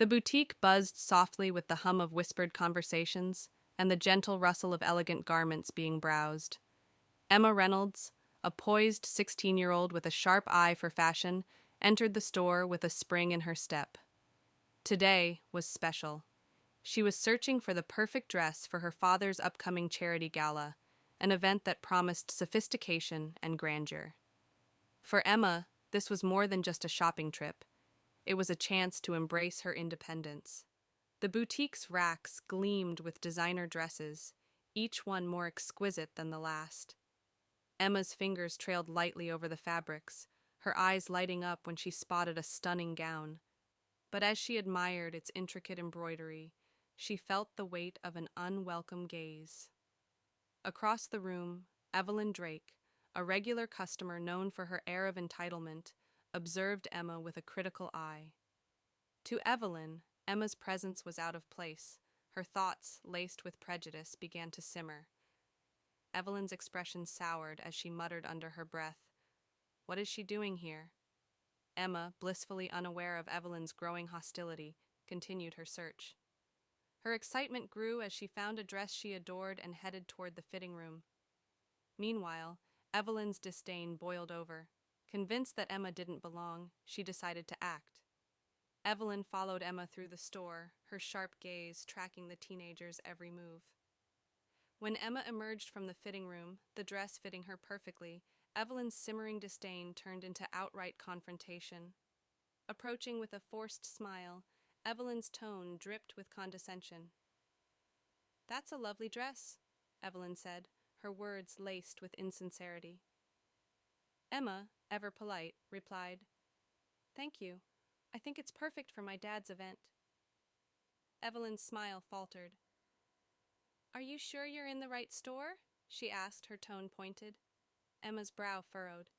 The boutique buzzed softly with the hum of whispered conversations and the gentle rustle of elegant garments being browsed. Emma Reynolds, a poised 16-year-old with a sharp eye for fashion, entered the store with a spring in her step. Today was special. She was searching for the perfect dress for her father's upcoming charity gala, an event that promised sophistication and grandeur. For Emma, this was more than just a shopping trip. It was a chance to embrace her independence. The boutique's racks gleamed with designer dresses, each one more exquisite than the last. Emma's fingers trailed lightly over the fabrics, her eyes lighting up when she spotted a stunning gown. But as she admired its intricate embroidery, she felt the weight of an unwelcome gaze. Across the room, Evelyn Drake, a regular customer known for her air of entitlement, observed Emma with a critical eye. To Evelyn, Emma's presence was out of place. Her thoughts, laced with prejudice, began to simmer. Evelyn's expression soured as she muttered under her breath, "What is she doing here?" Emma, blissfully unaware of Evelyn's growing hostility, continued her search. Her excitement grew as she found a dress she adored and headed toward the fitting room. Meanwhile, Evelyn's disdain boiled over. Convinced that Emma didn't belong, she decided to act. Evelyn followed Emma through the store, her sharp gaze tracking the teenager's every move. When Emma emerged from the fitting room, the dress fitting her perfectly, Evelyn's simmering disdain turned into outright confrontation. Approaching with a forced smile, Evelyn's tone dripped with condescension. "That's a lovely dress," Evelyn said, her words laced with insincerity. Emma, ever polite, replied, "Thank you. I think it's perfect for my dad's event." Evelyn's smile faltered. "Are you sure you're in the right store?" she asked, her tone pointed. Emma's brow furrowed.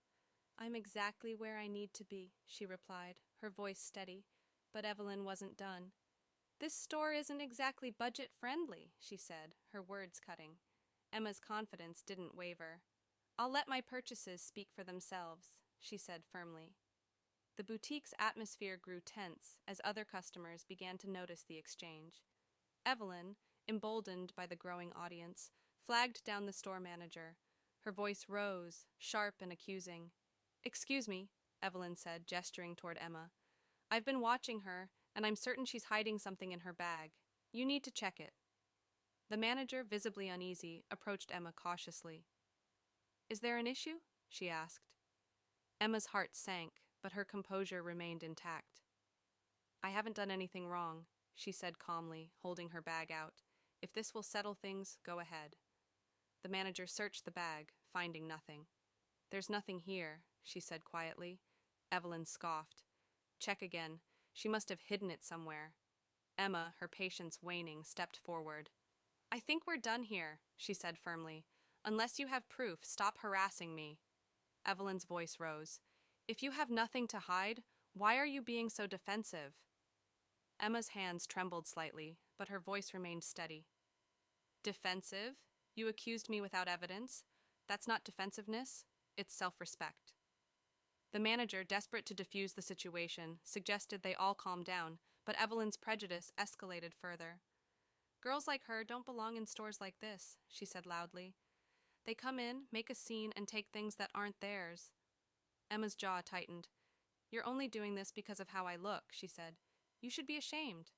"I'm exactly where I need to be," she replied, her voice steady, but Evelyn wasn't done. "This store isn't exactly budget-friendly," she said, her words cutting. Emma's confidence didn't waver. "I'll let my purchases speak for themselves," she said firmly. The boutique's atmosphere grew tense as other customers began to notice the exchange. Evelyn, emboldened by the growing audience, flagged down the store manager. Her voice rose, sharp and accusing. "Excuse me," Evelyn said, gesturing toward Emma. "I've been watching her, and I'm certain she's hiding something in her bag. You need to check it." The manager, visibly uneasy, approached Emma cautiously. "Is there an issue?" she asked. Emma's heart sank, but her composure remained intact. "I haven't done anything wrong," she said calmly, holding her bag out. "If this will settle things, go ahead." The manager searched the bag, finding nothing. "There's nothing here," she said quietly. Evelyn scoffed. "Check again. She must have hidden it somewhere." Emma, her patience waning, stepped forward. "I think we're done here," she said firmly. "Unless you have proof, stop harassing me." Evelyn's voice rose. "If you have nothing to hide, why are you being so defensive?" Emma's hands trembled slightly, but her voice remained steady. "Defensive? You accused me without evidence? That's not defensiveness, it's self-respect." The manager, desperate to defuse the situation, suggested they all calm down, but Evelyn's prejudice escalated further. "Girls like her don't belong in stores like this," she said loudly. "They come in, make a scene, and take things that aren't theirs." Emma's jaw tightened. "You're only doing this because of how I look," she said. "You should be ashamed."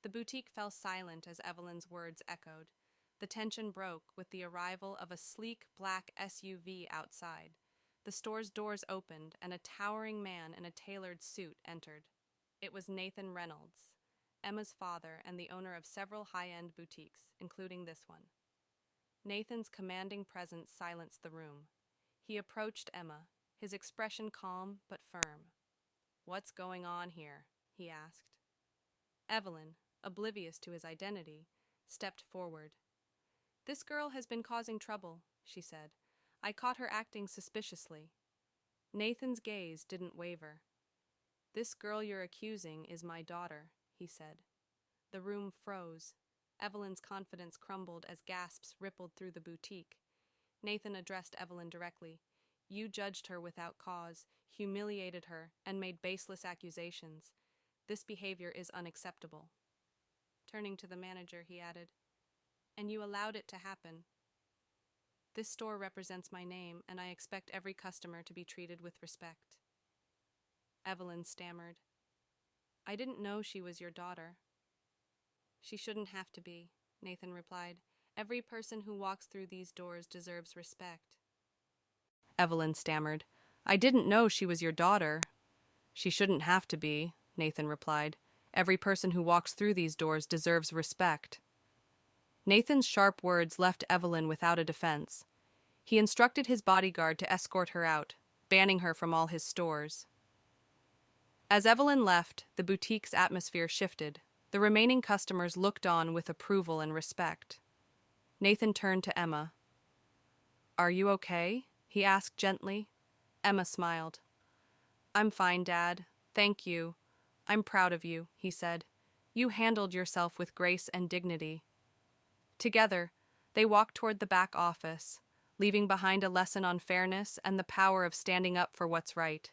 The boutique fell silent as Evelyn's words echoed. The tension broke with the arrival of a sleek black SUV outside. The store's doors opened, and a towering man in a tailored suit entered. It was Nathan Reynolds, Emma's father and the owner of several high-end boutiques, including this one. Nathan's commanding presence silenced the room. He approached Emma, his expression calm but firm. "What's going on here?" he asked. Evelyn, oblivious to his identity, stepped forward. "This girl has been causing trouble," she said. "I caught her acting suspiciously." Nathan's gaze didn't waver. "This girl you're accusing is my daughter," he said. The room froze. Evelyn's confidence crumbled as gasps rippled through the boutique. Nathan addressed Evelyn directly. "You judged her without cause, humiliated her, and made baseless accusations. This behavior is unacceptable. Turning to the manager, he added, "And you allowed it to happen. This store represents my name, and I expect every customer to be treated with respect." Evelyn stammered, "I didn't know she was your daughter." "She shouldn't have to be," Nathan replied. "Every person who walks through these doors deserves respect." Evelyn stammered, "I didn't know she was your daughter." "She shouldn't have to be," Nathan replied. "Every person who walks through these doors deserves respect." Nathan's sharp words left Evelyn without a defense. He instructed his bodyguard to escort her out, banning her from all his stores. As Evelyn left, the boutique's atmosphere shifted. The remaining customers looked on with approval and respect. Nathan turned to Emma. "Are you okay?" he asked gently. Emma smiled. "I'm fine, Dad. Thank you. I'm proud of you," he said. "You handled yourself with grace and dignity." Together, they walked toward the back office, leaving behind a lesson on fairness and the power of standing up for what's right.